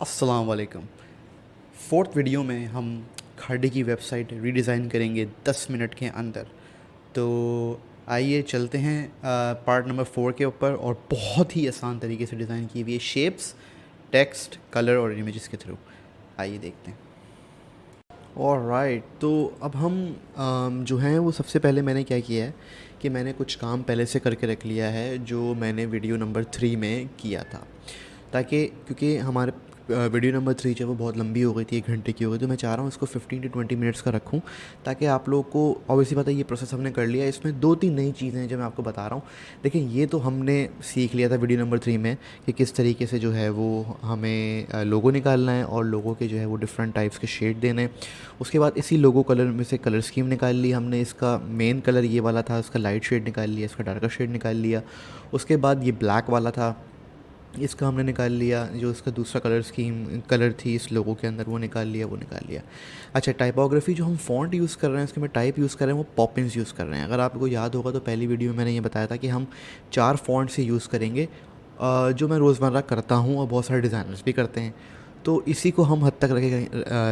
अस्सलाम वालेकुम। Fourth video में हम खाड़ी की वेबसाइट रीडिज़ाइन करेंगे 10 मिनट के अंदर। तो आइए चलते हैं पार्ट नंबर 4 के ऊपर, और बहुत ही आसान तरीके से डिज़ाइन की हुई है, शेप्स, टेक्स्ट, कलर और इमेजेस के थ्रू। आइए देखते हैं। और राइट, तो अब हम जो हैं वो सबसे पहले मैंने क्या किया है कि मैंने कुछ काम पहले से करके रख लिया है जो मैंने वीडियो नंबर 3 में किया था, ताकि क्योंकि हमारे वीडियो नंबर 3 जो है वो बहुत लंबी हो गई थी, 1 घंटे की हो गई, तो मैं चाह रहा हूँ इसको 15 to 20 मिनट्स का रखूँ, ताकि आप लोगों को ऑब्वियसली पता है ये प्रोसेस हमने कर लिया है। इसमें 2-3 नई चीज़ें हैं जो मैं आपको बता रहा हूँ। देखिए, ये तो हमने सीख लिया था वीडियो नंबर 3 में कि किस तरीके से जो है वो हमें लोगो निकालना है और लोगों के जो है वो डिफरेंट टाइप्स के शेड देने हैं। उसके बाद इसी लोगो कलर में से कलर स्कीम निकाल ली हमने। इसका मेन कलर ये वाला था, इसका लाइट शेड निकाल लिया, इसका डार्कर शेड निकाल लिया। उसके बाद ये ब्लैक वाला था, इसका हमने निकाल लिया। जो इसका दूसरा कलर स्कीम कलर थी इस लोगों के अंदर, वो निकाल लिया। अच्छा, टाइपोग्राफी जो हम फ़ॉन्ट यूज़ कर रहे हैं, इसके में टाइप यूज़ कर रहे हैं, वो पॉपिंस यूज़ कर रहे हैं। अगर आपको याद होगा तो पहली वीडियो में मैंने ये बताया था कि हम 4 फ़ॉन्ट से यूज़ करेंगे, जो मैं रोज़मर्रा करता हूँ और बहुत सारे डिज़ाइनर्स भी करते हैं। तो इसी को हम हद तक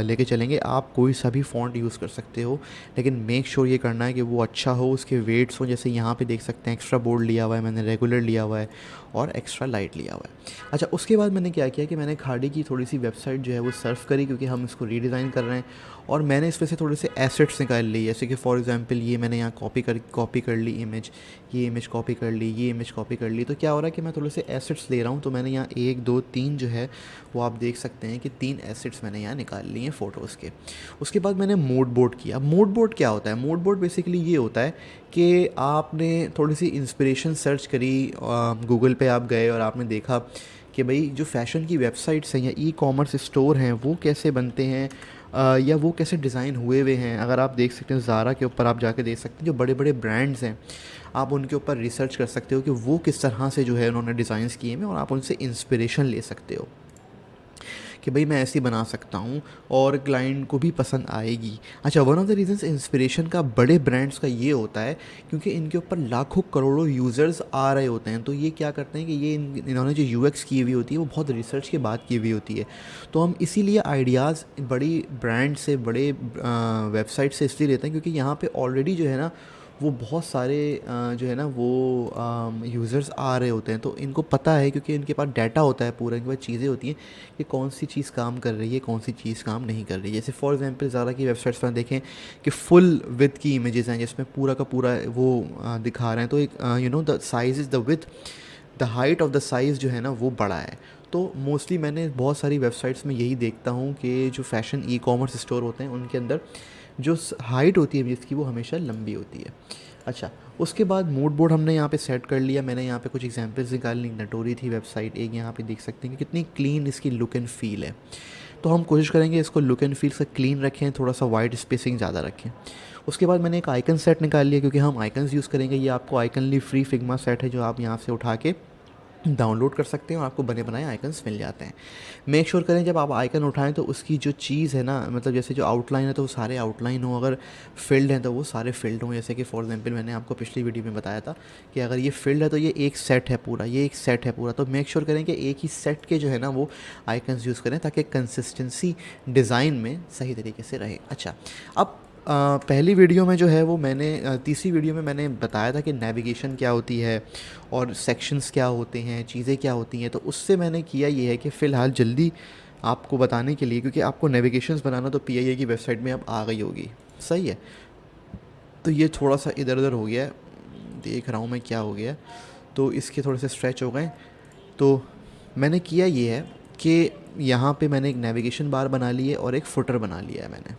लेके चलेंगे। आप कोई सा भी फ़ॉन्ट यूज़ कर सकते हो, लेकिन मेक श्योर ये करना है कि वो अच्छा हो, उसके वेट्स हो। जैसे यहाँ पे देख सकते हैं एक्स्ट्रा बोल्ड लिया हुआ है मैंने, रेगुलर लिया हुआ है और एक्स्ट्रा लाइट लिया हुआ है। अच्छा, उसके बाद मैंने क्या किया कि मैंने खाड़ी की थोड़ी सी वेबसाइट जो है वो सर्फ करी, क्योंकि हम इसको रीडिज़ाइन कर रहे हैं। और मैंने इसमें से थोड़े से एसेट्स निकाल लिए, जैसे कि फॉर एग्जांपल ये मैंने यहाँ कॉपी कर ली इमेज, ये इमेज कॉपी कर ली, ये इमेज कॉपी कर ली। तो क्या हो रहा है कि मैं थोड़े से एसेट्स ले रहा हूँ। तो मैंने यहाँ 1 2 3 जो है वो आप देख सकते हैं कि 3 एसेट्स मैंने यहाँ निकाल लिए हैं फ़ोटोज़ के। उसके बाद मैंने मूड बोर्ड किया। मूड बोर्ड क्या होता है? मूड बोर्ड बेसिकली ये होता है कि आपने थोड़ी सी इंस्पिरेशन सर्च करी, गूगल पे आप गए और आपने देखा कि भाई जो फ़ैशन की वेबसाइट्स हैं या ई कॉमर्स स्टोर हैं वो कैसे बनते हैं, या वो कैसे डिज़ाइन हुए हैं। अगर आप देख सकते हैं ज़ारा के ऊपर आप जाके देख सकते हैं, जो बड़े बड़े ब्रांड्स हैं, आप उनके ऊपर रिसर्च कर सकते हो कि वो किस तरह से जो है उन्होंने डिज़ाइंस किए हैं, और आप उनसे इंस्पिरेशन ले सकते हो कि भाई मैं ऐसे बना सकता हूँ और क्लाइंट को भी पसंद आएगी। अच्छा, one of the reasons inspiration का बड़े ब्रांड्स का ये होता है क्योंकि इनके ऊपर लाखों करोड़ों यूज़र्स आ रहे होते हैं। तो ये क्या करते हैं कि ये इन्होंने जो यूएक्स की हुई होती है वो बहुत रिसर्च के बाद की हुई होती है। तो हम इसीलिए आइडियाज़ बड़ी ब्रांड से, बड़े वेबसाइट से इसलिए लेते हैं क्योंकि यहाँ पे ऑलरेडी जो है ना वो बहुत सारे जो है ना वो यूज़र्स आ रहे होते हैं। तो इनको पता है, क्योंकि इनके पास डाटा होता है पूरा, इनके पास चीज़ें होती हैं कि कौन सी चीज़ काम कर रही है, कौन सी चीज़ काम नहीं कर रही है। जैसे फॉर एग्जांपल ज़ारा की वेबसाइट्स पर देखें कि फुल विथ की इमेजेस हैं जिसमें पूरा का पूरा वो दिखा रहे हैं। तो एक the size is the with, the height of the size जो है ना वो बड़ा है। तो मोस्टली मैंने बहुत सारी वेबसाइट्स में यही देखता हूँ कि जो फैशन ई कॉमर्स स्टोर होते हैं उनके अंदर जो हाइट होती है इमेज की वो हमेशा लंबी होती है। अच्छा, उसके बाद मूड बोर्ड हमने यहाँ पे सेट कर लिया। मैंने यहाँ पे कुछ एग्जांपल्स निकाल ली। नटोरी थी वेबसाइट एक, यहाँ पे देख सकते हैं कि कितनी क्लीन इसकी लुक एंड फील है। तो हम कोशिश करेंगे इसको लुक एंड फील से क्लीन रखें, थोड़ा सा वाइट स्पेसिंग ज़्यादा रखें। उसके बाद मैंने एक आइकन सेट निकाल लिया, क्योंकि हम आइकन्स यूज़ करेंगे। ये आपको आइकनली फ्री फिग्मा सेट है जो आप यहाँ से उठा के डाउनलोड कर सकते हैं और आपको बने बनाए आइकन्स मिल जाते हैं। मेक श्योर करें जब आप आइकन उठाएं तो उसकी जो चीज़ है ना, मतलब जैसे जो आउटलाइन है तो वो सारे आउटलाइन हो, अगर फील्ड हैं तो वो सारे फील्ड हों। जैसे कि फॉर एग्जांपल मैंने आपको पिछली वीडियो में बताया था कि अगर ये फील्ड है तो ये एक सेट है पूरा, ये एक सेट है पूरा। तो मेक श्योर करें कि एक ही सेट के जो है ना वो आइकन्स यूज़ करें, ताकि कंसिस्टेंसी डिज़ाइन में सही तरीके से रहे। अच्छा, अब पहली वीडियो में जो है वो मैंने तीसरी वीडियो में मैंने बताया था कि नेविगेशन क्या होती है और सेक्शंस क्या होते हैं, चीज़ें क्या होती हैं। तो उससे मैंने किया ये है कि फ़िलहाल जल्दी आपको बताने के लिए, क्योंकि आपको नेविगेशंस बनाना तो पीआईए की वेबसाइट में अब आ गई होगी, सही है। तो ये थोड़ा सा इधर उधर हो गया है, देख रहा हूँ मैं क्या हो गया है। तो इसके थोड़े से स्ट्रेच हो गए। तो मैंने किया ये है कि यहाँ पे मैंने एक नेविगेशन बार बना ली है और एक फुटर बना लिया है मैंने,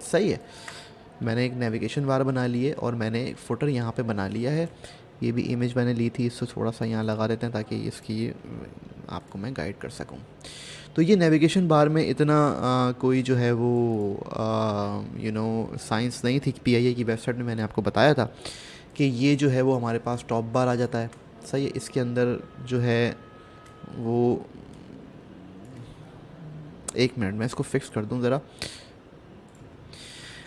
सही है। मैंने एक नेविगेशन बार बना ली है और मैंने एक फुटर यहाँ पे बना लिया है। ये भी इमेज मैंने ली थी, इसको थोड़ा सा यहाँ लगा देते हैं ताकि इसकी आपको मैं गाइड कर सकूँ। तो ये नेविगेशन बार में इतना कोई जो है वो साइंस नहीं थी। पीआईए की वेबसाइट में मैंने आपको बताया था कि ये जो है वो हमारे पास टॉप बार आ जाता है, सही है। इसके अंदर जो है वो, एक मिनट मैं इसको फिक्स कर दूँ ज़रा।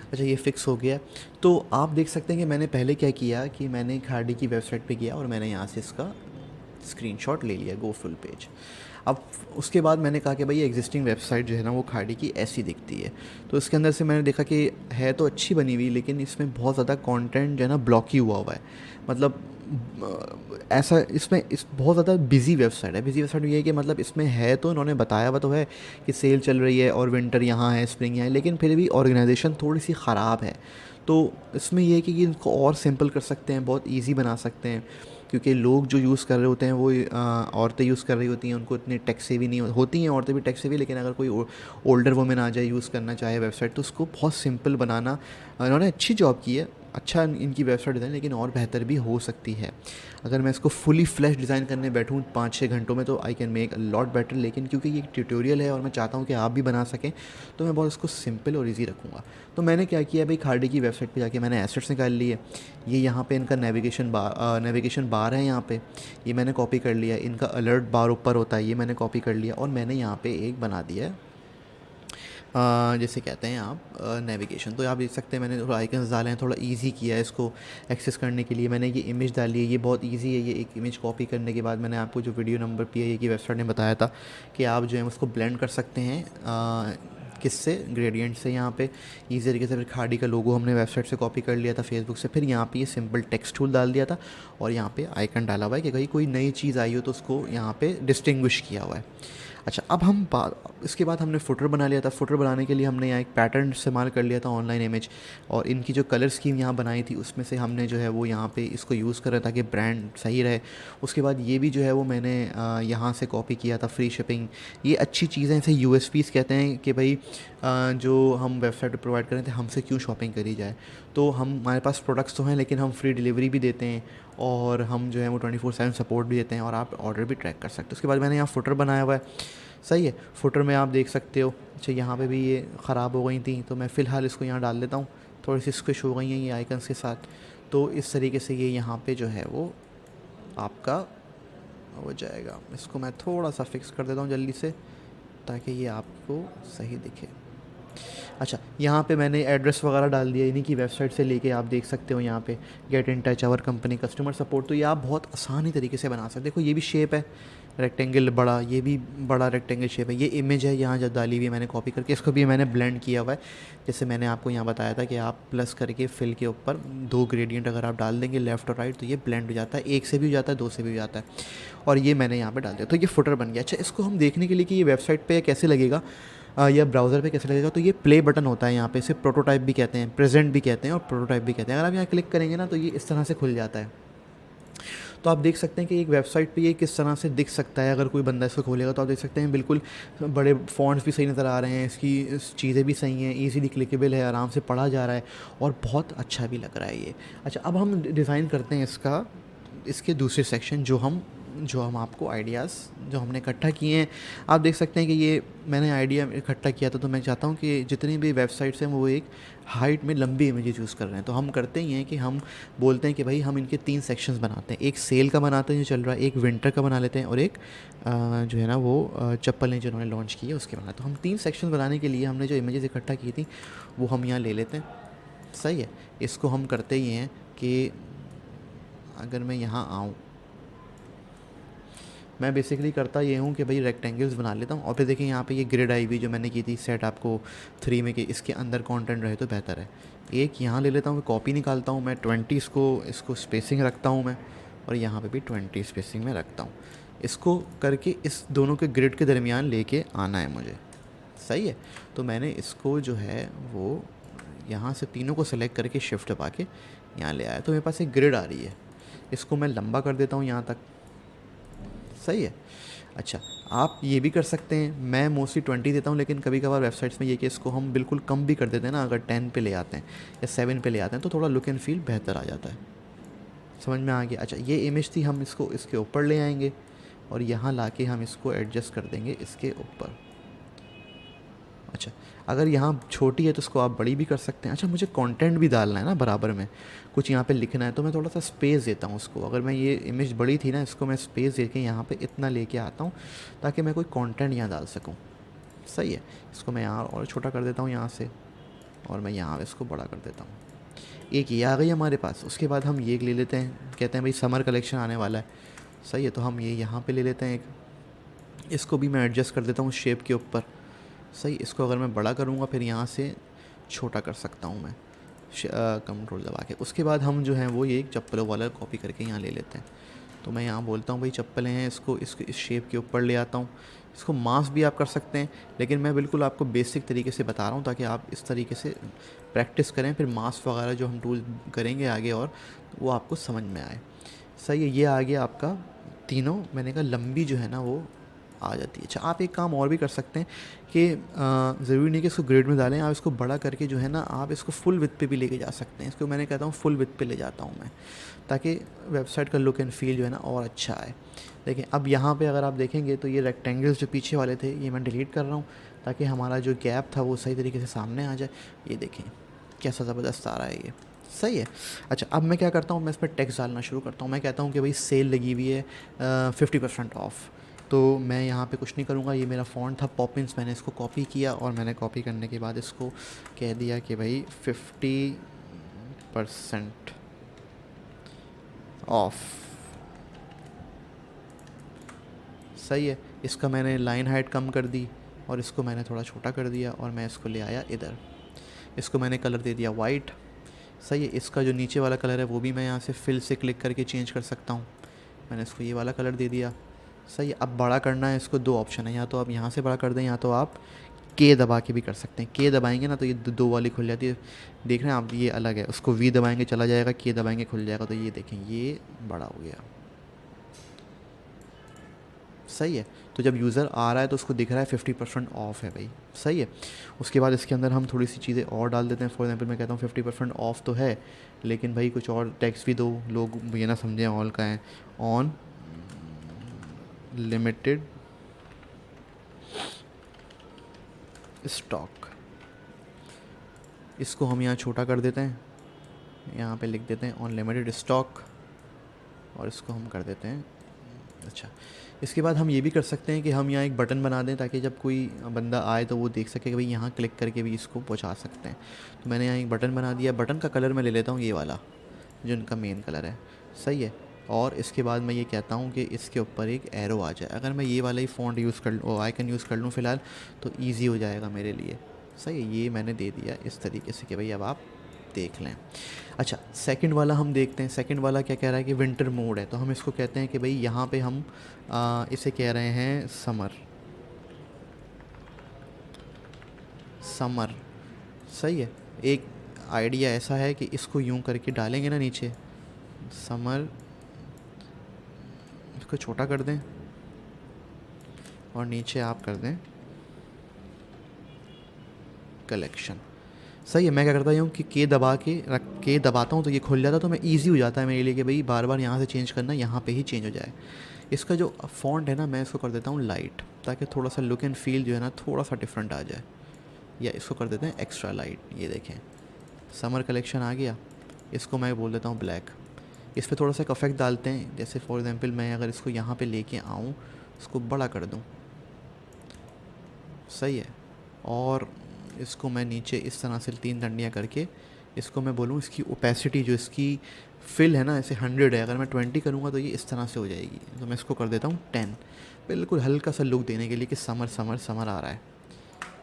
अच्छा, ये फ़िक्स हो गया। तो आप देख सकते हैं कि मैंने पहले क्या किया कि मैंने खाड़ी की वेबसाइट पे गया और मैंने यहाँ से इसका स्क्रीनशॉट ले लिया, गो फुल पेज। अब उसके बाद मैंने कहा कि भाई ये एग्जिस्टिंग वेबसाइट जो है ना वो खाड़ी की ऐसी दिखती है। तो इसके अंदर से मैंने देखा कि है तो अच्छी बनी हुई, लेकिन इसमें बहुत ज़्यादा कंटेंट जो है ना ब्लॉक ही हुआ हुआ है। मतलब ऐसा इसमें इस बहुत ज़्यादा बिजी वेबसाइट है। बिजी वेबसाइट ये है कि मतलब इसमें है तो इन्होंने बताया हुआ तो है कि सेल चल रही है और विंटर यहाँ है, स्प्रिंग यहाँ है, लेकिन फिर भी ऑर्गेनाइजेशन थोड़ी सी ख़राब है। तो इसमें ये है कि इनको और सिंपल कर सकते हैं, बहुत ईजी बना सकते हैं, क्योंकि लोग जो यूज़ कर रहे होते हैं वो औरतें यूज़ कर रही होती हैं, उनको इतनी टेक सेवी नहीं होती हैं, औरतें भी टेक सेवी, लेकिन अगर कोई ओल्डर वुमेन आ जाए यूज़ करना चाहे वेबसाइट, तो उसको बहुत सिंपल बनाना इन्होंने अच्छी जॉब की है। अच्छा इनकी वेबसाइट डिज़ाइन, लेकिन और बेहतर भी हो सकती है। अगर मैं इसको फुली फ्लैश डिज़ाइन करने बैठूँ 5-6 घंटों में, तो I can make a lot better, लेकिन क्योंकि ये एक ट्यूटोरियल है और मैं चाहता हूँ कि आप भी बना सकें, तो मैं बहुत इसको सिंपल और ईजी रखूँगा। तो मैंने क्या किया भाई, खाड़ी की वेबसाइट पे जाके मैंने एसेट्स निकाल लिए। ये यहाँ पे इनका नेविगेशन बार है यहाँ पे, ये मैंने कॉपी कर लिया। इनका अलर्ट बार ऊपर होता है, ये मैंने कॉपी कर लिया, और मैंने यहाँ पे एक बना दिया है जैसे कहते हैं आप नेविगेशन। तो आप देख सकते हैं मैंने थोड़ा आइकन्स डाले हैं, थोड़ा इजी किया है इसको एक्सेस करने के लिए। मैंने ये इमेज डाली है, ये बहुत इजी है। ये एक इमेज कॉपी करने के बाद मैंने आपको जो वीडियो नंबर पीआईए की वेबसाइट ने बताया था कि आप जो है उसको ब्लेंड कर सकते हैं किससे, ग्रेडियंट से। यहाँ पे इजी तरीके से फिर खाड़ी का लोगो हमने वेबसाइट से कॉपी कर लिया था, फेसबुक से। फिर यहाँ पे ये सिंपल टेक्स्ट टूल डाल दिया था, और यहाँ पे आइकन डाला हुआ है कि कहीं कोई नई चीज़ आई हो तो उसको यहाँ पे डिस्टिंग्विश किया हुआ है। अच्छा, अब हम इसके बाद हमने फुटर बना लिया था। फुटर बनाने के लिए हमने यहाँ एक पैटर्न इस्तेमाल कर लिया था, ऑनलाइन इमेज, और इनकी जो कलर स्कीम यहाँ बनाई थी उसमें से हमने जो है वो यहाँ पे इसको यूज़ करा ताकि ब्रांड सही रहे। उसके बाद ये भी जो है वो मैंने यहाँ से कॉपी किया था, फ्री शिपिंग। ये अच्छी चीज़ें, इसे यूएसपीज़ कहते हैं कि भाई जो हम वेबसाइट पर प्रोवाइड करें थे, हमसे क्यों शॉपिंग करी जाए। तो हमारे पास प्रोडक्ट्स तो हैं, लेकिन हम फ्री डिलीवरी भी देते हैं, और हम जो है वो 24/7 सपोर्ट भी देते हैं, और आप ऑर्डर भी ट्रैक कर सकते हो। उसके बाद मैंने यहाँ फुटर बनाया हुआ है, सही है। फुटर में आप देख सकते हो। अच्छा, यहाँ पे भी ये ख़राब हो गई थी, तो मैं फ़िलहाल इसको यहाँ डाल देता हूँ। थोड़ी सी स्क्विश हो गई हैं ये आइकन्स के साथ, तो इस तरीके से ये यहाँ पे जो है वो आपका हो जाएगा। इसको मैं थोड़ा सा फिक्स कर देता हूँ जल्दी से, ताकि ये आपको सही दिखे। अच्छा, यहाँ पे मैंने एड्रेस वगैरह डाल दिया इन्हीं की वेबसाइट से लेके, आप देख सकते हो यहाँ पे get in touch our company customer support. तो ये आप बहुत आसान ही तरीके से बना सकते हो। देखो ये भी शेप है रेक्टेंगल बड़ा, ये भी बड़ा रेक्टेंगल शेप है। ये इमेज है यहाँ जब डाली हुई है मैंने कॉपी करके, इसको भी मैंने ब्लेंड किया हुआ है। जैसे मैंने आपको यहाँ बताया था कि आप प्लस करके फिल के ऊपर 2 ग्रेडियंट अगर आप डाल देंगे लेफ़्ट और राइट, तो ये ब्लेंड हो जाता है। एक से भी हो जाता है, 2 से भी हो जाता है, और ये मैंने यहाँ पर डाल दिया, तो ये फुटर बन गया। अच्छा, इसको हम देखने के लिए कि ये वेबसाइट पर कैसे लगेगा या ब्राउज़र पे कैसे लगेगा, तो ये प्ले बटन होता है यहाँ पे। इसे प्रोटोटाइप भी कहते हैं, प्रेजेंट भी कहते हैं, और प्रोटोटाइप भी कहते हैं। अगर आप यहाँ क्लिक करेंगे ना, तो ये इस तरह से खुल जाता है। तो आप देख सकते हैं कि एक वेबसाइट पे ये किस तरह से दिख सकता है। अगर कोई बंदा इसको खोलेगा तो आप देख सकते हैं बिल्कुल बड़े फ़ॉन्ट्स भी सही नज़र आ रहे हैं, इसकी चीज़ें भी सही हैं, ईज़िली क्लिकेबल है, आराम से पढ़ा जा रहा है, और बहुत अच्छा भी लग रहा है ये। अच्छा, अब हम डिज़ाइन करते हैं इसके दूसरे सेक्शन, जो हम आपको आइडियाज़ जो हमने इकट्ठा किए हैं। आप देख सकते हैं कि ये मैंने आइडिया इकट्ठा किया था, तो मैं चाहता हूँ कि जितनी भी वेबसाइट्स हैं वो एक हाइट में लंबी इमेजेस यूज़ कर रहे हैं। तो हम करते ही हैं कि हम बोलते हैं कि भाई हम इनके 3 सेक्शंस बनाते हैं। एक सेल का बनाते हैं जो चल रहा है, एक विंटर का बना लेते हैं, और एक जो है ना वो चप्पलें जो उन्होंने लॉन्च की है उसके बनाते हैं। तो हम 3 सेक्शन बनाने के लिए हमने जो इमेजेस इकट्ठा की थी वो हम यहाँ ले लेते हैं, सही है। इसको हम करते ही हैं कि अगर मैं यहाँ आऊँ, मैं बेसिकली करता ये हूँ कि भाई रेक्टेंगल्स बना लेता हूँ, और फिर देखिए यहाँ पे ये ग्रिड आई हुई जो मैंने की थी सेट आपको 3 में, कि इसके अंदर कंटेंट रहे तो बेहतर है। एक यहाँ ले लेता हूँ, कॉपी निकालता हूँ मैं 20 इसको स्पेसिंग रखता हूँ मैं, और यहाँ पे भी 20 स्पेसिंग में रखता हूँ। इसको करके इस दोनों के ग्रिड के दरमियान लेके आना है मुझे, सही है। तो मैंने इसको जो है वो यहाँ से तीनों को सेलेक्ट करके शिफ्ट दबा के यहाँ ले आया, तो मेरे पास एक ग्रिड आ रही है। इसको मैं लंबा कर देता हूँ यहाँ तक, सही है। अच्छा, आप ये भी कर सकते हैं, मैं मोस्टली 20 देता हूँ, लेकिन कभी कभार वेबसाइट्स में ये कि इसको हम बिल्कुल कम भी कर देते हैं ना, अगर 10 पे ले आते हैं या 7 पे ले आते हैं, तो थोड़ा लुक एंड फील बेहतर आ जाता है। समझ में आ गया। अच्छा, ये इमेज थी, हम इसको इसके ऊपर ले आएंगे, और यहाँ ला के हम इसको एडजस्ट कर देंगे इसके ऊपर। अच्छा, अगर यहाँ छोटी है तो इसको आप बड़ी भी कर सकते हैं। अच्छा, मुझे कंटेंट भी डालना है ना बराबर में, कुछ यहाँ पे लिखना है, तो मैं थोड़ा सा स्पेस देता हूँ उसको। अगर मैं ये इमेज बड़ी थी ना, इसको मैं स्पेस दे के यहाँ पे इतना लेके आता हूँ ताकि मैं कोई कंटेंट यहाँ डाल सकूँ, सही है। इसको मैं यहाँ और छोटा कर देता हूँ यहाँ से, और मैं यहाँ इसको बड़ा कर देता हूँ। एक ये आ गई हमारे पास। उसके बाद हम ये ले लेते हैं, कहते हैं भाई समर कलेक्शन आने वाला है, सही है, तो हम ये यहाँ पे ले लेते हैं एक। इसको भी मैं एडजस्ट कर देता हूँ शेप के ऊपर। सही, इसको अगर मैं बड़ा करूँगा फिर यहाँ से छोटा कर सकता हूँ मैं कंट्रोल दबा के। उसके बाद हम जो है वो ये एक चप्पलों वाला कॉपी करके यहाँ ले लेते हैं। तो मैं यहाँ बोलता हूँ भाई चप्पलें हैं, इसको इस शेप के ऊपर ले आता हूँ। इसको मास्क भी आप कर सकते हैं, लेकिन मैं बिल्कुल आपको बेसिक तरीके से बता रहा हूँ ताकि आप इस तरीके से प्रैक्टिस करें, फिर मास्क वगैरह जो हम टूल करेंगे आगे और वो आपको समझ में आए। सही है, ये आ गया आपका तीनों। मैंने कहा लंबी जो है ना वो आ जाती है। अच्छा, आप एक काम और भी कर सकते हैं कि ज़रूरी नहीं कि इसको ग्रिड में डालें, आप इसको बड़ा करके जो है ना आप इसको फुल विड्थ पे भी लेके जा सकते हैं। इसको मैंने कहता हूँ फुल विड्थ पे ले जाता हूँ मैं, ताकि वेबसाइट का लुक एंड फील जो है ना और अच्छा आए। देखिए अब यहाँ पे अगर आप देखेंगे तो ये रेक्टेंगल्स जो पीछे वाले थे ये मैं डिलीट कर रहा हूँ, ताकि हमारा जो गैप था वो सही तरीके से सामने आ जाए। ये देखें कैसा ज़बरदस्त आ रहा है ये। सही है। अच्छा, अब मैं क्या करता हूँ, मैं इस पर टेक्स्ट डालना शुरू करता हूँ। मैं कहता हूँ कि भाई सेल लगी हुई है 50% ऑफ। तो मैं यहाँ पे कुछ नहीं करूँगा, ये मेरा फ़ॉन्ट था पॉपिंस, मैंने इसको कॉपी किया और मैंने कॉपी करने के बाद इसको कह दिया कि भाई 50% ऑफ। सही है, इसका मैंने लाइन हाइट कम कर दी और इसको मैंने थोड़ा छोटा कर दिया और मैं इसको ले आया इधर। इसको मैंने कलर दे दिया वाइट। सही है, इसका जो नीचे वाला कलर है वो भी मैं यहाँ से फिल से क्लिक करके चेंज कर सकता हूँ। मैंने इसको ये वाला कलर दे दिया। सही है, अब बड़ा करना है इसको, दो ऑप्शन है, या तो आप यहाँ से बड़ा कर दें या तो आप के दबा के भी कर सकते हैं। के दबाएंगे ना तो ये दो वाली खुल जाती है, देख रहे हैं आप, ये अलग है। उसको वी दबाएंगे चला जाएगा, के दबाएंगे खुल जाएगा। तो ये देखें ये बड़ा हो गया। सही है, तो जब यूज़र आ रहा है तो उसको दिख रहा है 50% ऑफ है भाई। सही है, उसके बाद इसके अंदर हम थोड़ी सी चीज़ें और डाल देते हैं। फॉर एग्जांपल मैं कहता हूँ 50% ऑफ तो है, लेकिन भाई कुछ और टेक्स्ट भी दो, लोग ये ना समझें ऑल का है। ऑन लिमिटेड स्टॉक, इसको हम यहाँ छोटा कर देते हैं, यहाँ पे लिख देते हैं ऑन लिमिटेड स्टॉक और इसको हम कर देते हैं। अच्छा, इसके बाद हम ये भी कर सकते हैं कि हम यहाँ एक बटन बना दें ताकि जब कोई बंदा आए तो वो देख सके कि भाई यहाँ क्लिक करके भी इसको पहुँचा सकते हैं। तो मैंने यहाँ एक बटन बना दिया। बटन का कलर मैं ले लेता हूँ ये वाला जो इनका मेन कलर है। सही है, और इसके बाद मैं ये कहता हूँ कि इसके ऊपर एक एरो आ जाए। अगर मैं ये वाला ही फ़ॉन्ट यूज़ कर लूँ, आइकन यूज़ कर लूँ फ़िलहाल, तो ईजी हो जाएगा मेरे लिए। सही है, ये मैंने दे दिया इस तरीके से कि भाई अब आप देख लें। अच्छा, सेकंड वाला हम देखते हैं। सेकंड वाला क्या कह रहा है कि विंटर मोड है, तो हम इसको कहते हैं कि भाई यहाँ पे हम इसे कह रहे हैं समर। समर, सही है। एक आइडिया ऐसा है कि इसको यूं करके डालेंगे ना नीचे, समर, इसको छोटा कर दें और नीचे आप कर दें कलेक्शन। सही है, मैं क्या करता हूँ कि के दबा के रख के दबाता हूँ तो ये खुल जाता है, तो मैं ईजी हो जाता है मेरे लिए कि भाई बार बार यहाँ से चेंज करना, यहाँ पे ही चेंज हो जाए। इसका जो फ़ॉन्ट है ना मैं इसको कर देता हूँ लाइट, ताकि थोड़ा सा लुक एंड फील जो है ना थोड़ा सा डिफरेंट आ जाए। या इसको कर देते हैं एक्स्ट्रा लाइट। ये देखें समर कलेक्शन आ गया। इसको मैं बोल देता हूँ ब्लैक। इस पर थोड़ा सा एक इफेक्ट डालते हैं, जैसे फॉर एग्जांपल मैं अगर इसको यहाँ पे लेके आऊँ, इसको बड़ा कर दूँ। सही है, और इसको मैं नीचे इस तरह से 3 डंडियाँ करके इसको मैं बोलूँ इसकी ओपेसिटी जो इसकी फिल है ना, ऐसे 100 है, अगर मैं 20 करूँगा तो ये इस तरह से हो जाएगी। तो मैं इसको कर देता हूँ 10, बिल्कुल हल्का सा लुक देने के लिए कि समर समर समर आ रहा है।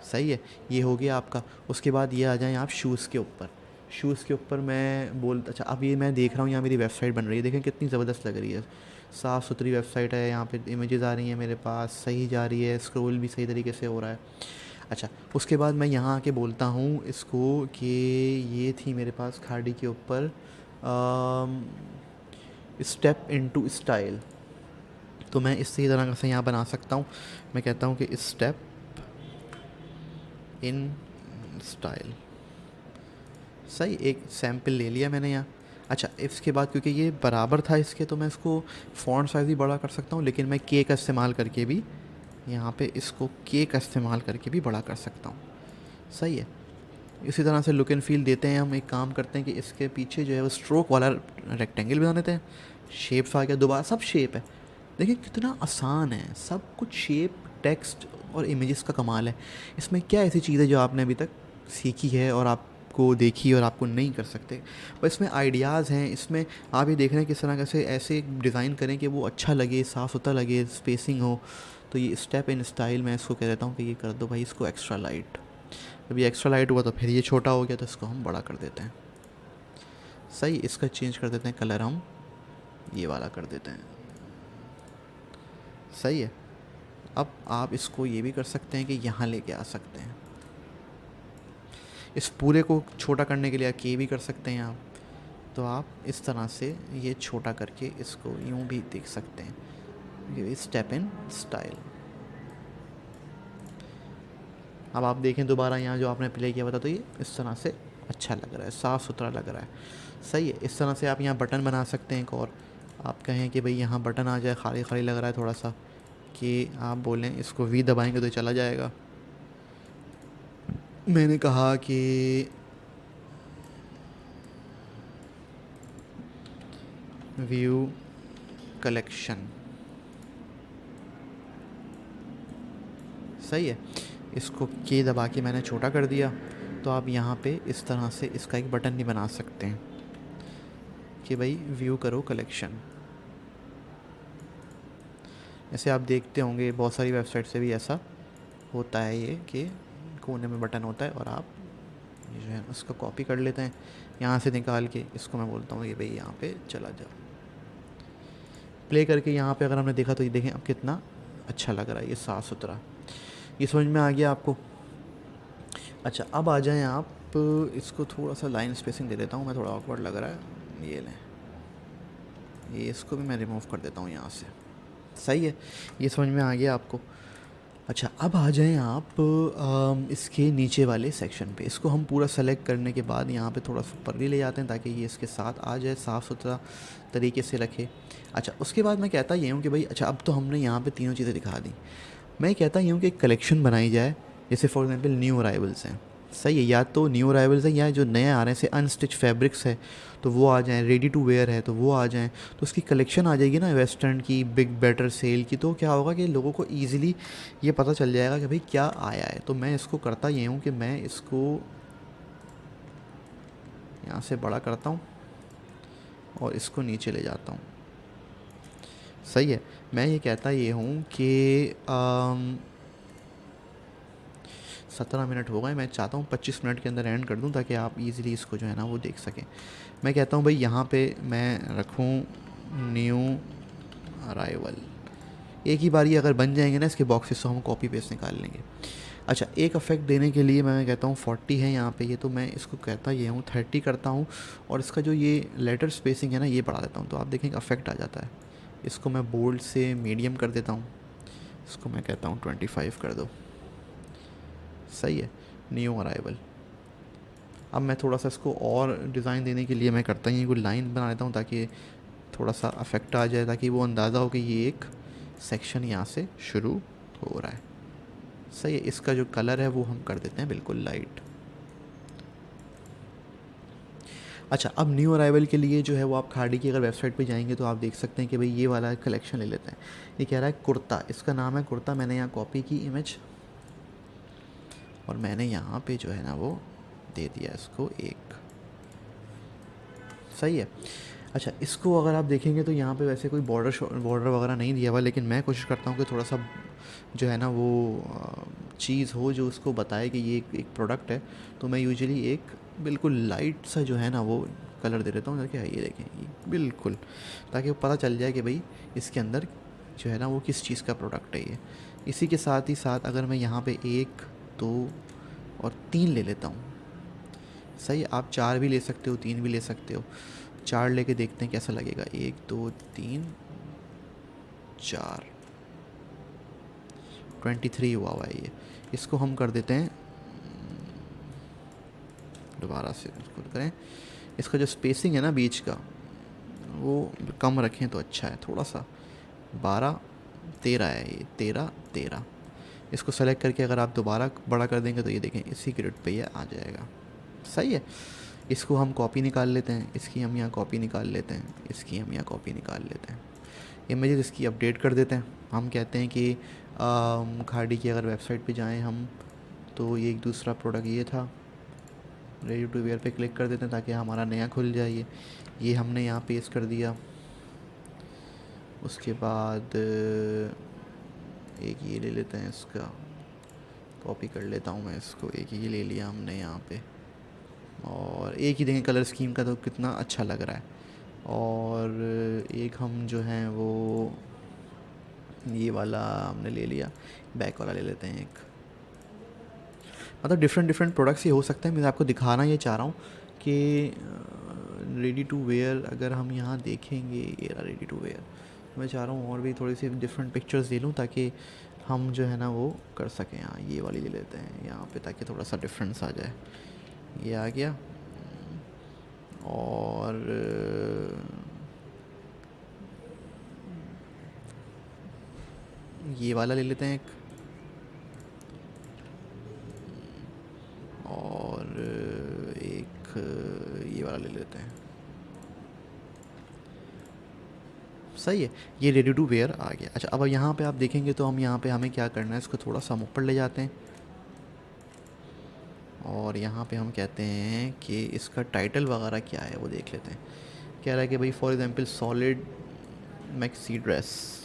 सही है, ये हो गया आपका। उसके बाद ये आ जाएँ आप शूज़ के ऊपर। शूज़ के ऊपर मैं अच्छा अब ये मैं देख रहा हूँ यहाँ मेरी वेबसाइट बन रही है, देखें कितनी ज़बरदस्त लग रही है, साफ़ सुथरी वेबसाइट है। यहाँ पे इमेजेस आ रही हैं मेरे पास, सही जा रही है, स्क्रॉल भी सही तरीके से हो रहा है। अच्छा, उसके बाद मैं यहाँ आके बोलता हूँ इसको कि ये थी मेरे पास खाड़ी के ऊपर स्टेप इनटू स्टाइल, तो मैं इसी तरह से यहाँ बना सकता हूँ। मैं कहता हूँ कि स्टेप इन स्टाइल। सही, एक सैम्पल ले लिया मैंने यहाँ। अच्छा, इसके बाद क्योंकि ये बराबर था इसके, तो मैं इसको फ़ॉन्ट साइज़ भी बड़ा कर सकता हूँ, लेकिन मैं के का इस्तेमाल करके भी यहाँ पे इसको के का इस्तेमाल करके भी बड़ा कर सकता हूँ। सही है, इसी तरह से लुक एंड फील देते हैं। हम एक काम करते हैं कि इसके पीछे जो है वो स्ट्रोक वाला रेक्टेंगल बना देते हैं। शेप्स आ गया, दोबारा सब शेप है। देखिए कितना आसान है, सब कुछ शेप, टेक्स्ट और इमेजेस का कमाल है। इसमें क्या ऐसी चीज़ है जो आपने अभी तक सीखी है और आप आपको देखी और आपको नहीं कर सकते, पर इसमें आइडियाज़ हैं। इसमें आप ये देख रहे हैं किस तरह कैसे ऐसे डिज़ाइन करें कि वो अच्छा लगे, साफ़ सुथरा लगे, स्पेसिंग हो। तो ये स्टेप इन स्टाइल मैं इसको कह देता हूँ कि ये कर दो भाई इसको एक्स्ट्रा लाइट। जब ये एक्स्ट्रा लाइट हुआ तो फिर ये छोटा हो गया, तो इसको हम बड़ा कर देते हैं। सही, इसका चेंज कर देते हैं कलर, हम ये वाला कर देते हैं। सही है। अब आप इसको ये भी कर सकते हैं कि यहाँ लेके आ सकते हैं। इस पूरे को छोटा करने के लिए आप ये भी कर सकते हैं आप। तो आप इस तरह से ये छोटा करके इसको यूँ भी देख सकते हैं, ये स्टेप इन स्टाइल। अब आप देखें दोबारा यहाँ जो आपने प्ले किया हुआ था, तो ये इस तरह से अच्छा लग रहा है, साफ़ सुथरा लग रहा है। सही है। इस तरह से आप यहाँ बटन बना सकते हैं एक और। आप कहें कि भाई यहाँ बटन आ जाए, खाली खाली लग रहा है थोड़ा सा, कि आप बोलें इसको वी दबाएंगे तो चला जाएगा। मैंने कहा कि व्यू कलेक्शन। सही है। इसको के दबा के मैंने छोटा कर दिया, तो आप यहाँ पे इस तरह से इसका एक बटन भी बना सकते हैं कि भाई व्यू करो कलेक्शन। ऐसे आप देखते होंगे बहुत सारी वेबसाइट से भी ऐसा होता है, ये कि कोने में बटन होता है और आप ये जो है उसको कॉपी कर लेते हैं यहाँ से निकाल के। इसको मैं बोलता हूँ ये भाई यहाँ पे चला जाओ, प्ले करके यहाँ पे अगर हमने देखा तो ये देखें अब कितना अच्छा लग रहा है, ये साफ़ सुथरा। ये समझ में आ गया आपको? अच्छा, अब आ जाएं आप, इसको थोड़ा सा लाइन स्पेसिंग दे देता हूँ मैं, थोड़ा ऑकवर्ड लग रहा है। ये लें, ये इसको भी मैं रिमूव कर देता हूँ यहाँ से। सही है, ये समझ में आ गया आपको? अच्छा, अब आ जाएं आप इसके नीचे वाले सेक्शन पे। इसको हम पूरा सेलेक्ट करने के बाद यहाँ पे थोड़ा सा ऊपर भी ले जाते हैं ताकि ये इसके साथ आ जाए, साफ़ सुथरा तरीके से रखे। अच्छा, उसके बाद मैं कहता ये हूँ कि भाई अच्छा अब तो हमने यहाँ पे तीनों चीज़ें दिखा दी, मैं कहता ये हूँ कि एक कलेक्शन बनाई जाए। जैसे फॉर एग्जांपल न्यू अराइवल्स हैं। सही है, या तो न्यू अराइवल्स हैं या जो नए आ रहे हैं, से अनस्टिच फैब्रिक्स है तो वो आ जाएँ, रेडी टू वेयर है तो वो आ जाएँ। तो उसकी कलेक्शन आ जाएगी ना वेस्टर्न की, बिग बेटर सेल की। तो क्या होगा कि लोगों को ईज़िली ये पता चल जाएगा कि भाई क्या आया है। तो मैं इसको करता ये हूँ कि मैं इसको यहाँ से बड़ा करता हूँ और इसको नीचे ले जाता हूँ। सही है। मैं ये कहता ये हूँ कि 17 मिनट हो गए, मैं चाहता हूँ 25 मिनट के अंदर एंड कर दूँ ताकि आप इजीली इसको जो है ना वो देख सकें। मैं कहता हूँ भाई यहाँ पे मैं रखूँ न्यू अराइवल। एक ही बार ये अगर बन जाएंगे ना इसके बॉक्सेस, तो हम कॉपी पेस्ट निकाल लेंगे। अच्छा, एक इफेक्ट देने के लिए मैं कहता हूँ 40 है यहाँ पे ये, तो मैं इसको कहता ये हूँ 30 करता हूँ और इसका जो ये लेटर स्पेसिंग है ना ये बढ़ा देता हूँ, तो आप देखेंगे इफेक्ट आ जाता है। इसको मैं बोल्ड से मीडियम कर देता हूँ, इसको मैं कहता हूँ 25 कर दो। सही है, न्यू अराइवल। अब मैं थोड़ा सा इसको और डिज़ाइन देने के लिए मैं करता ही कोई लाइन बना लेता हूँ ताकि थोड़ा सा इफेक्ट आ जाए, ताकि वो अंदाज़ा हो कि ये एक सेक्शन यहाँ से शुरू हो रहा है। सही है। इसका जो कलर है वो हम कर देते हैं बिल्कुल लाइट। अच्छा, अब न्यू अराइवल के लिए जो है वो आप खाड़ी की अगर वेबसाइट पे जाएंगे तो आप देख सकते हैं कि भाई ये वाला कलेक्शन ले लेते हैं। ये कह रहा है कुर्ता, इसका नाम है कुर्ता। मैंने यहाँ कॉपी की इमेज और मैंने यहाँ पे जो है ना वो दे दिया इसको एक। सही है। अच्छा, इसको अगर आप देखेंगे तो यहाँ पे वैसे कोई बॉर्डर वगैरह नहीं दिया हुआ, लेकिन मैं कोशिश करता हूँ कि थोड़ा सा जो है ना वो चीज़ हो जो उसको बताए कि ये एक प्रोडक्ट है। तो मैं यूजुअली एक बिल्कुल लाइट सा जो है ना वो कलर दे देता हूँ ताकि ये देखें ये बिल्कुल, ताकि वो पता चल जाए कि भाई इसके अंदर जो है ना वो किस चीज़ का प्रोडक्ट है ये। इसी के साथ ही साथ अगर मैं यहाँ पे 1 2 और 3 ले लेता हूँ। सही, आप 4 भी ले सकते हो, 3 भी ले सकते हो। 4 लेके देखते हैं कैसा लगेगा। 1 2 3 4, 23 हुआ हुआ है ये। इसको हम कर देते हैं, दोबारा से इसको करें। इसका जो स्पेसिंग है ना बीच का वो कम रखें तो अच्छा है थोड़ा सा। 12 13 है ये, 13 13। इसको सेलेक्ट करके अगर आप दोबारा बड़ा कर देंगे तो ये देखें इसी ग्रिड पे ये आ जाएगा। सही है। इसको हम कॉपी निकाल लेते हैं, इसकी हम यहाँ कॉपी निकाल लेते हैं, इसकी हम यहाँ कॉपी निकाल लेते हैं। इमेजेस इसकी अपडेट कर देते हैं। हम कहते हैं कि खाड़ी की अगर वेबसाइट पे जाएं हम, तो ये एक दूसरा प्रोडक्ट ये था, रेडी टू वेयर पे क्लिक कर देते हैं ताकि हमारा नया खुल जाए। ये हमने यहाँ पेस्ट कर दिया। उसके बाद एक ये ले लेते हैं, इसका कॉपी कर लेता हूँ मैं इसको। एक ये ले लिया हमने यहाँ पे, और एक ही देखें कलर स्कीम का तो कितना अच्छा लग रहा है। और एक हम जो हैं वो ये वाला हमने ले लिया, बैक वाला ले लेते हैं एक। मतलब डिफरेंट डिफरेंट प्रोडक्ट्स ये हो सकते हैं। मैं आपको दिखाना ये चाह रहा हूँ कि रेडी टू वेयर अगर हम यहाँ देखेंगे, ये रहा रेडी टू वेयर। मैं चाह रहा हूँ और भी थोड़ी सी डिफरेंट पिक्चर्स ले लूँ ताकि हम जो है ना वो कर सकें। यहाँ ये वाली ले लेते हैं यहाँ पे ताकि थोड़ा सा डिफरेंस आ जाए। ये आ गया। और ये वाला ले लेते हैं एक, और एक ये वाला ले लेते हैं। सही है, ये रेडी टू वेयर आ गया। अच्छा, अब यहाँ पे आप देखेंगे तो हम यहाँ पे हमें क्या करना है, इसको थोड़ा सा ऊपर ले जाते हैं और यहाँ पे हम कहते हैं कि इसका टाइटल वगैरह क्या है वो देख लेते हैं। कह रहा है कि भाई for example solid maxi dress.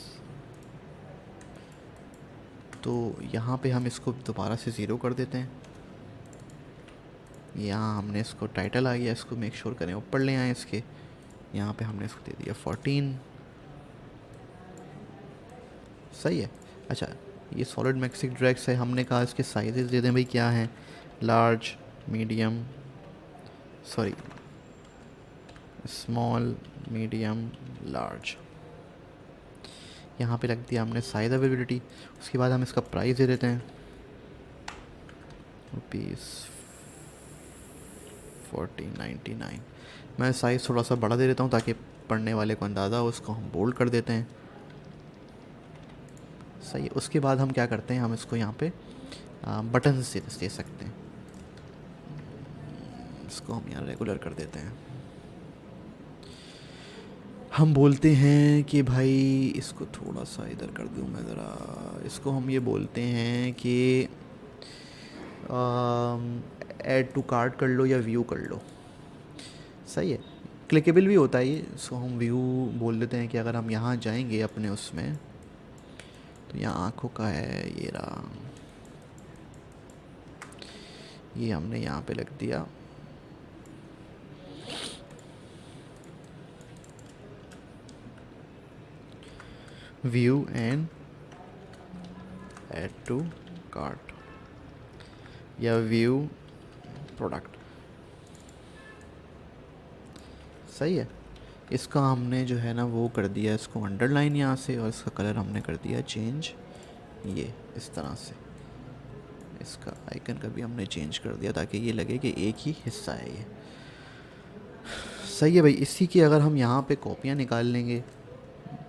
तो यहाँ पे हम इसको दोबारा से ज़ीरो कर देते हैं। यहाँ हमने इसको टाइटल आ गया, इसको मेक श्योर करें ऊपर ले आए इसके। यहाँ पे हमने इसको दे दिया 14। सही है। अच्छा, ये सॉलिड मैक्सिक ड्रेस है, हमने कहा इसके साइजेस दे दें भाई क्या हैं, large, medium, sorry small, medium, large. यहाँ पे रख दिया हमने साइज अवेलेबिलिटी। उसके बाद हम इसका प्राइस दे देते हैं ₹14.99। मैं साइज़ थोड़ा सा बड़ा दे देता हूँ ताकि पढ़ने वाले को अंदाज़ा हो। उसको हम बोल्ड कर देते हैं। सही है। उसके बाद हम क्या करते हैं, हम इसको यहाँ पे बटन से दे सकते हैं। इसको हम यहाँ रेगुलर कर देते हैं। हम बोलते हैं कि भाई इसको थोड़ा सा इधर कर दूँ मैं ज़रा, इसको हम ये बोलते हैं कि ऐड टू कार्ट कर लो या व्यू कर लो। सही है, क्लिकेबल भी होता है ये। इसको हम व्यू बोल देते हैं कि अगर हम यहाँ जाएंगे अपने उसमें तो यहाँ आँखों का है, ये रहा, ये हमने यहाँ पे लग दिया। View and add to cart या व्यू प्रोडक्ट। सही है। इसका हमने जो है ना वो कर दिया, इसको अंडरलाइन यहाँ से, और इसका कलर हमने कर दिया चेंज, ये इस तरह से। इसका आइकन का भी हमने चेंज कर दिया ताकि ये लगे कि एक ही हिस्सा है ये। सही है भाई। इसी की अगर हम यहाँ पे कॉपियाँ निकाल लेंगे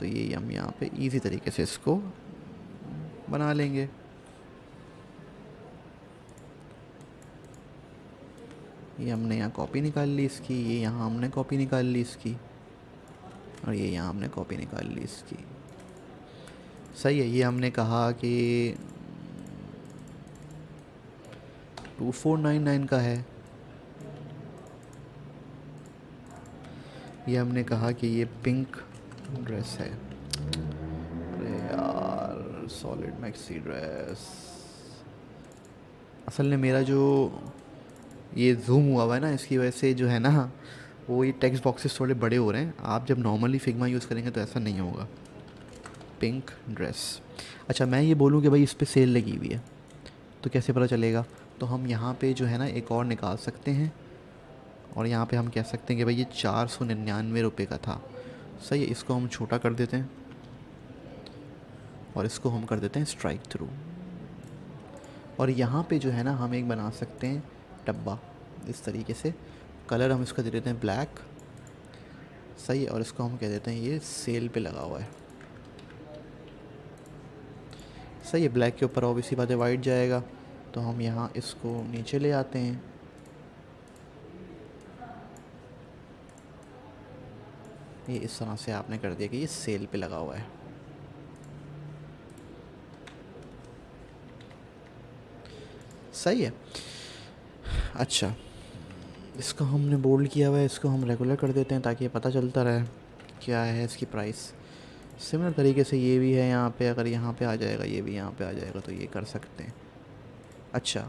तो ये हम यहाँ पे इजी तरीके से इसको बना लेंगे। ये हमने यहाँ कॉपी निकाल ली इसकी, ये यहाँ हमने कॉपी निकाल ली इसकी, और ये यहाँ हमने कॉपी निकाल ली इसकी। सही है। ये हमने कहा कि 2499 का है। ये हमने कहा कि ये पिंक ड्रेस है। अरे यार, सॉलिड मैक्सी ड्रेस। असल में मेरा जो ये जूम हुआ है ना, इसकी वजह से जो है ना वो ये टेक्स्ट बॉक्सेस थोड़े बड़े हो रहे हैं। आप जब नॉर्मली फिग्मा यूज़ करेंगे तो ऐसा नहीं होगा। Pink dress. अच्छा, मैं ये बोलूँ कि भाई इस पर सेल लगी हुई है तो कैसे पता चलेगा? तो हम यहाँ पे जो है ना एक और निकाल सकते हैं, और यहाँ पे हम कह सकते हैं कि भाई ये 499 रुपये का था। सही है। इसको हम छोटा कर देते हैं और इसको हम कर देते हैं स्ट्राइक थ्रू। और यहाँ पे जो है ना हम एक बना सकते हैं डब्बा इस तरीके से। कलर हम इसका दे देते हैं ब्लैक। सही है। और इसको हम कह देते हैं ये सेल पे लगा हुआ है। सही है। ब्लैक के ऊपर ऑब्वियसली बात है वाइट जाएगा, तो हम यहाँ इसको नीचे ले आते हैं। ये इस तरह से आपने कर दिया कि ये सेल पे लगा हुआ है। सही है। अच्छा, इसको हमने बोल्ड किया हुआ है, इसको हम रेगुलर कर देते हैं ताकि ये पता चलता रहे क्या है इसकी प्राइस। सिमिलर तरीके से ये भी है यहाँ पे, अगर यहाँ पे आ जाएगा ये भी यहाँ पे आ जाएगा तो ये कर सकते हैं। अच्छा,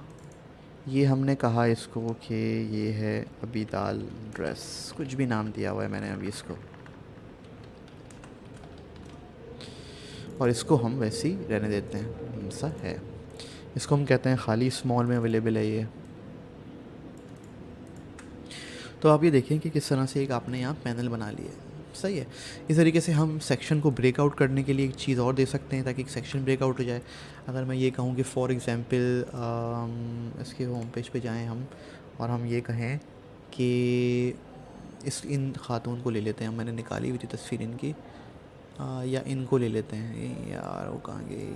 ये हमने कहा इसको कि ये है अबीदाल ड्रेस, कुछ भी नाम दिया हुआ है मैंने अभी इसको, और इसको हम वैसे ही रहने देते हैं ऐसा है। इसको हम कहते हैं खाली स्मॉल में अवेलेबल है ये। तो आप ये देखें कि किस तरह से एक आपने यहाँ पैनल बना लिया है, सही है। इस तरीके से हम सेक्शन को ब्रेकआउट करने के लिए एक चीज़ और दे सकते हैं ताकि एक सेक्शन ब्रेकआउट हो जाए। अगर मैं ये कहूँ कि फॉर एग्ज़ाम्पल इसके होम पेज पे जाएं हम, और हम ये कहें कि इन ख़ातून को ले लेते हैं, मैंने निकाली हुई थी तस्वीर इनकी, या इनको ले लेते हैं यार, वो कहाँ गए,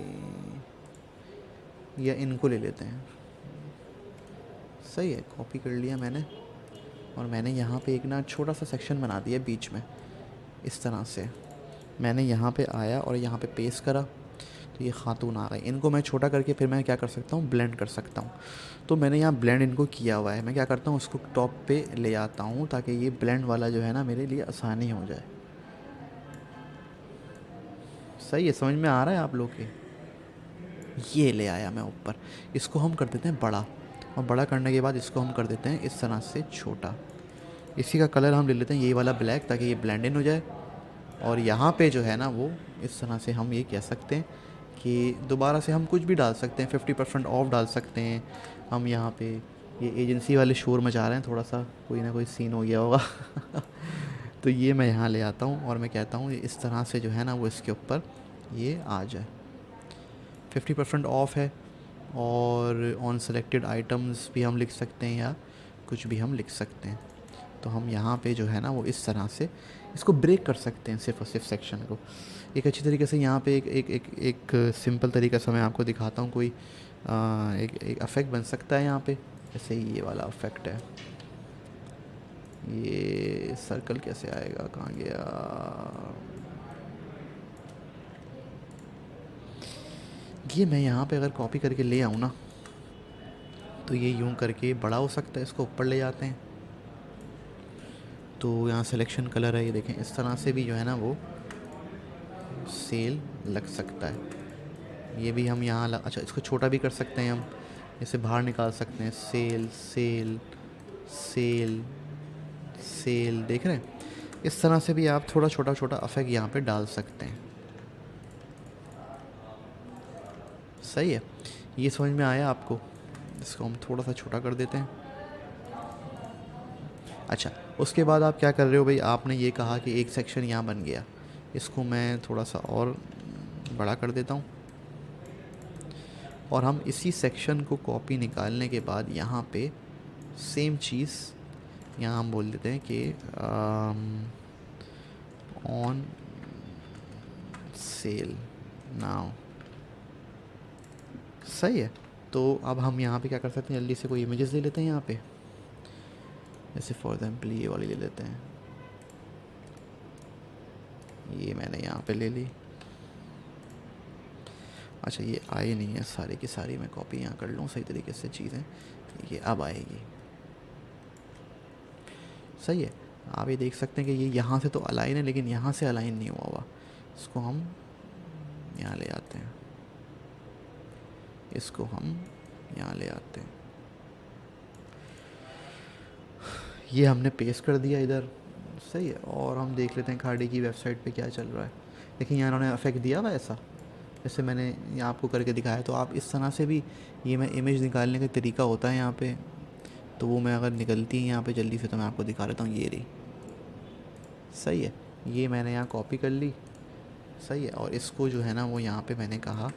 या इनको ले लेते हैं। सही है, कॉपी कर लिया मैंने, और मैंने यहाँ पे एक ना छोटा सा सेक्शन बना दिया बीच में। इस तरह से मैंने यहाँ पे आया और यहाँ पे पेस्ट करा तो ये ख़ातून आ गई। इनको मैं छोटा करके फिर मैं क्या कर सकता हूँ, ब्लेंड कर सकता हूँ। तो मैंने यहाँ ब्लेंड इनको किया हुआ है। मैं क्या करता हूँ, उसको टॉप पे ले आता हूँ ताकि ये ब्लेंड वाला जो है ना मेरे लिए आसानी हो जाए। सही है, समझ में आ रहा है आप लोग के? ये ले आया मैं ऊपर, इसको हम कर देते हैं बड़ा, और बड़ा करने के बाद इसको हम कर देते हैं इस तरह से छोटा। इसी का कलर हम ले लेते हैं ये वाला ब्लैक, ताकि ये ब्लेंड इन हो जाए। और यहाँ पे जो है ना वो इस तरह से हम ये कह सकते हैं कि दोबारा से हम कुछ भी डाल सकते हैं, 50% ऑफ डाल सकते हैं हम यहाँ पे। ये एजेंसी वाले शोर मचा रहे हैं थोड़ा सा, कोई ना कोई सीन हो गया होगा तो ये मैं यहाँ ले आता हूँ और मैं कहता हूँ इस तरह से जो है ना वो इसके ऊपर ये आ जाए। 50% ऑफ है, और ऑन सेलेक्टेड आइटम्स भी हम लिख सकते हैं या कुछ भी हम लिख सकते हैं। तो हम यहाँ पे जो है ना वो इस तरह से इसको ब्रेक कर सकते हैं, सिर्फ और सिर्फ सेक्शन को एक अच्छी तरीके से। यहाँ पे एक सिंपल तरीका से मैं आपको दिखाता हूँ, कोई एक अफेक्ट बन सकता है यहाँ पे। जैसे ये वाला अफेक्ट है, ये सर्कल कैसे आएगा, कहाँ गया, ये मैं यहाँ पे अगर कॉपी करके ले आऊँ ना तो ये यूं करके बड़ा हो सकता है। इसको ऊपर ले जाते हैं तो यहाँ सिलेक्शन कलर है, ये देखें, इस तरह से भी जो है ना वो सेल लग सकता है। ये भी हम यहाँ अच्छा इसको छोटा भी कर सकते हैं हम, इसे बाहर निकाल सकते हैं। सेल सेल सेल सेल, देख रहे हैं? इस तरह से भी आप थोड़ा छोटा छोटा अफेक्ट यहाँ पे डाल सकते हैं। सही है, ये समझ में आया आपको? इसको हम थोड़ा सा छोटा कर देते हैं। अच्छा, उसके बाद आप क्या कर रहे हो भाई, आपने ये कहा कि एक सेक्शन यहाँ बन गया, इसको मैं थोड़ा सा और बड़ा कर देता हूँ, और हम इसी सेक्शन को कॉपी निकालने के बाद यहाँ पे सेम चीज़ यहाँ हम बोल देते हैं कि ऑन सेल नाउ। सही है, तो अब हम यहाँ पे क्या कर सकते हैं, जल्दी से कोई इमेजेस ले लेते हैं यहाँ पे। जैसे फॉर एग्जाम्पल ये वाली ले लेते हैं, ये मैंने यहाँ पे ले ली। अच्छा, ये आई नहीं है, सारी की सारी मैं कॉपी यहाँ कर लूँ सही तरीके से चीज़ें, ये अब आएगी। सही है, आप ये देख सकते हैं कि ये यहाँ से तो अलाइन है लेकिन यहाँ से अलाइन नहीं हुआ हुआ। इसको हम यहाँ ले आते हैं, इसको हम यहाँ ले आते हैं, ये हमने पेस्ट कर दिया इधर। सही है, और हम देख लेते हैं खाड़ी की वेबसाइट पे क्या चल रहा है। देखिए यहाँ उन्होंने अफेक्ट दिया हुआ ऐसा, जैसे मैंने यहाँ आपको करके दिखाया। तो आप इस तरह से भी, ये मैं इमेज निकालने का तरीका होता है यहाँ पे, तो वो मैं अगर निकलती है यहाँ पे जल्दी से तो मैं आपको दिखा देता हूँ, ये रही। सही है, ये मैंने यहाँ कॉपी कर ली। सही है, और इसको जो है ना वो यहाँ पे मैंने कहा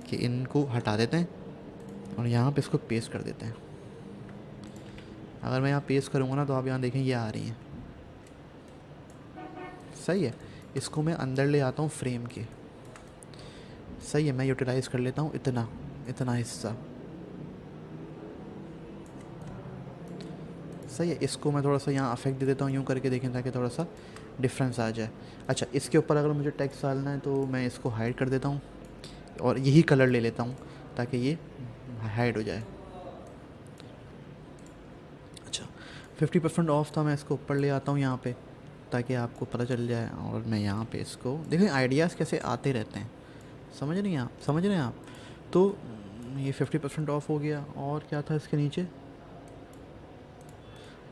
कि इनको हटा देते हैं और यहाँ पे इसको पेस्ट कर देते हैं। अगर मैं यहाँ पेस्ट करूँगा ना तो आप यहाँ देखें ये आ रही हैं। सही है, इसको मैं अंदर ले आता हूँ फ्रेम के। सही है, मैं यूटिलाइज़ कर लेता हूँ इतना इतना हिस्सा। सही है, इसको मैं थोड़ा सा यहाँ अफेक्ट दे देता हूँ यूँ करके, देखें, ताकि थोड़ा सा डिफरेंस आ जाए। अच्छा, इसके ऊपर अगर मुझे टेक्स्ट डालना है तो मैं इसको हाइड कर देता हूँ और यही कलर ले लेता हूँ ताकि ये हाइड हो जाए। अच्छा, 50% ऑफ था, मैं इसको ऊपर ले आता हूँ यहाँ पे ताकि आपको पता चल जाए। और मैं यहाँ पे इसको देखें, आइडियाज़ कैसे आते रहते हैं, समझ नहीं आप, समझ रहे हैं आप। तो ये 50% ऑफ हो गया। और क्या था इसके नीचे,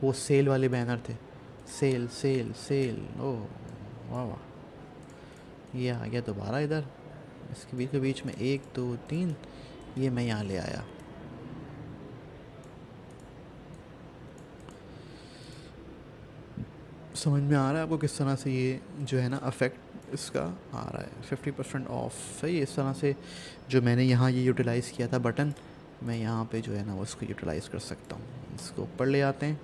वो सेल वाले बैनर थे, सेल सेल सेल। ओह वाह वाह, ये आ गया दोबारा इधर, इसके बीच के बीच में 1 2 3, ये मैं यहाँ ले आया। समझ में आ रहा है आपको किस तरह से ये जो है ना अफेक्ट इसका आ रहा है। 50% ऑफ सही, इस तरह से जो मैंने यहाँ ये यूटिलाइज़ किया था बटन, मैं यहाँ पे जो है ना वो उसको यूटिलाइज़ कर सकता हूँ। इसको ऊपर ले आते हैं,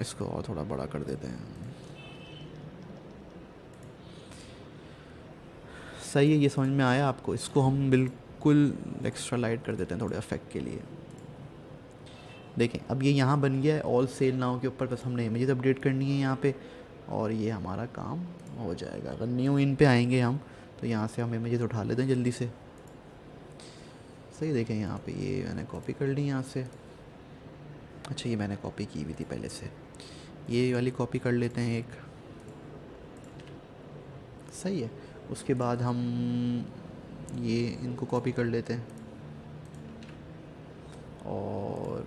इसको और थोड़ा बड़ा कर देते हैं। सही है, ये समझ में आया आपको। इसको हम बिल्कुल एक्स्ट्रा लाइट कर देते हैं थोड़े इफेक्ट के लिए। देखें अब ये यहाँ बन गया है ऑल सेल नाउ के ऊपर, बस हमने इमेजेस अपडेट करनी है यहाँ पे और ये हमारा काम हो जाएगा। अगर न्यू इन पे आएंगे हम तो यहाँ से हम इमेजेस उठा लेते हैं जल्दी से। सही, देखें यहाँ पे ये मैंने कॉपी कर ली यहाँ से। अच्छा, ये मैंने कॉपी की हुई थी पहले से, ये वाली कॉपी कर लेते हैं एक। सही है, उसके बाद हम ये इनको कॉपी कर लेते हैं और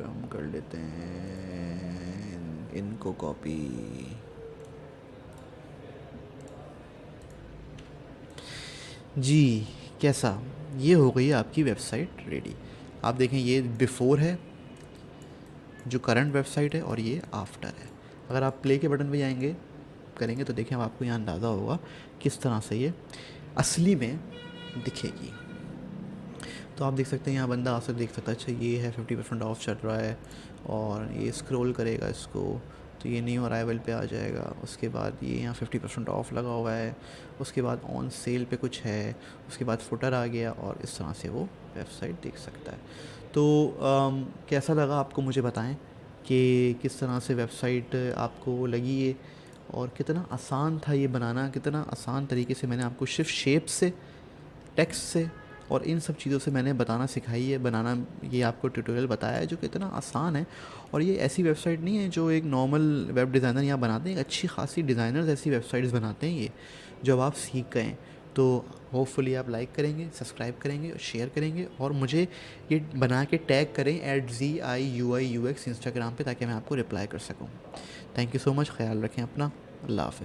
हम कर लेते हैं इनको कॉपी। जी, कैसा, ये हो गई है आपकी वेबसाइट रेडी। आप देखें ये बिफ़ोर है जो करंट वेबसाइट है और ये आफ्टर है। अगर आप प्ले के बटन पे जाएंगे करेंगे तो देखें अब आपको यहाँ अंदाज़ा होगा किस तरह से ये असली में दिखेगी। तो आप देख सकते हैं यहाँ बंदा आ सकता, देख सकता है अच्छा ये है 50% ऑफ चल रहा है, और ये स्क्रॉल करेगा इसको तो ये न्यू अराइवल पे आ जाएगा। उसके बाद ये यहाँ 50% ऑफ लगा हुआ है, उसके बाद ऑन सेल पे कुछ है, उसके बाद फुटर आ गया और इस तरह से वो वेबसाइट देख सकता है। तो कैसा लगा आपको मुझे बताएं कि किस तरह से वेबसाइट आपको लगी ये, और कितना आसान था ये बनाना, कितना आसान तरीके से मैंने आपको सिर्फ शेप से, टेक्स्ट से और इन सब चीज़ों से मैंने बताना सिखाई है बनाना। ये आपको ट्यूटोरियल बताया है जो कि इतना आसान है। और ये ऐसी वेबसाइट नहीं है जो एक नॉर्मल वेब डिज़ाइनर यहाँ बनाते हैं, एक अच्छी खासी डिज़ाइनर्स ऐसी वेबसाइट्स बनाते हैं ये, जो आप सीख गए। तो होपफुली आप लाइक करेंगे, सब्सक्राइब करेंगे और शेयर करेंगे, और मुझे ये बना के टैग करें @ZIUIUX इंस्टाग्राम पे, ताकि मैं आपको रिप्लाई कर सकूँ। थैंक यू सो मच, ख्याल रखें अपना, अल्लाह हाफ़िज़।